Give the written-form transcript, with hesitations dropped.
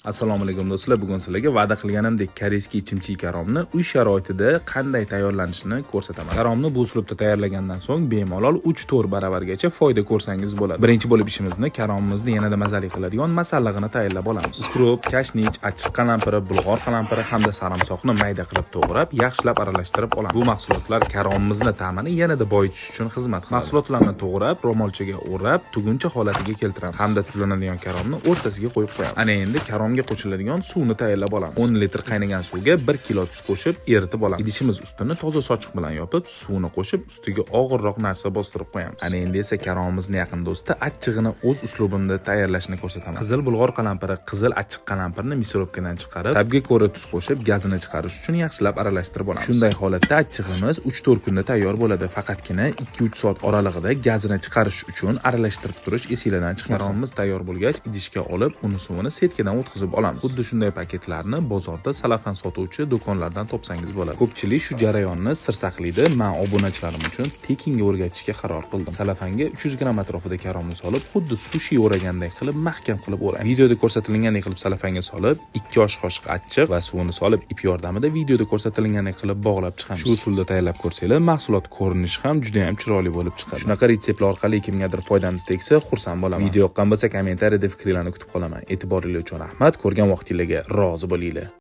Assalomu alaykum do'stlar, bugun sizlarga va'da qilganimdek koreyskiy chimchi karomni uy sharoitida qanday tayyorlanishini ko'rsataman. Karomni bu uslubda tayyorlagandan so'ng bemalol 3-4 baravargacha foyda ko'rsangiz bo'ladi. Birinchi bo'lib ishimizni karomimizni yanada mazali qiladigan masallig'ini tayyorlab olamiz. Ukrop, kashnich, achchiq qalampiri, bulg'or qalampiri hamda sarimsoqni mayda qilib to'g'rab, yaxshilab aralashtirib olamiz. Bu mahsulotlar karomimizni ta'mini yanada boyitish uchun xizmat qiladi. Mahsulotlarni to'g'rab, ro'molchaga o'rab, tuguncha holatiga keltiramiz hamda tuzlanadigan karomni o'rtasiga qo'yib qo'yamiz. Ana endi karomga qo'shiladigan suvni tayyorlab olamiz. 10 litr qaynagan suvga 1 kilo tuz qo'shib eritib olamiz. Idishimiz ustini toza sochiq bilan yopib, suvni qo'shib, ustiga og'irroq narsa bostirib qo'yamiz. Ana endi esa karomimizni yaqin do'sti achchig'ini o'z uslubimda tayyorlashni ko'rsataman. Qizil bulg'or qalampiri, qizil achchiq qalampirni mikrorovkadan chiqarib, tabga ko'ra tuz qo'shib, gazini chiqarish uchun yaxshilab aralashtirib olamiz. Shunday holatda achchig'imiz 3-4 kunda tayyor bo'ladi. Faqatgina 2-3 soat oralig'ida gazini chiqarish uchun aralashtirib turish esingizdan chiqmasin. Karomimiz tayyor bo'lgach, idishga olib, uni suvini setkadan o'tkazib olamiz. Xuddi shunday paketlarni bozorda salafan sotuvchi do'konlardan topsangiz bo'ladi. Ko'pchilik shu jarayonni sir saqlaydi. Men obunachilarim uchun tekinga o'rgatishga qaror qildim. Salafanga 300 gram atrofida karomni solib, xuddi sushi o'ragandek qilib mahkam qilib o'rang. Videoda ko'rsatilgandek qilib salafanga solib, 2 osh qoshiq achchiq va suvini solib, ip yordamida videoda ko'rsatilgandek qilib bog'lab chiqamiz. Shu usulda tayyorlab ko'rsanglar, mahsulot ko'rinishi ham juda ham chiroyli bo'lib chiqadi. Shunaqa retseptlar orqali kimgadir foydamiz tegsa, xursand bo'laman. Video yoqqan bo'lsa, kommentariyada fikringizni kutib qolaman. E'tiboringiz uchun rahmat. Ko'rgan vaqtingizga rozi bo'linglar.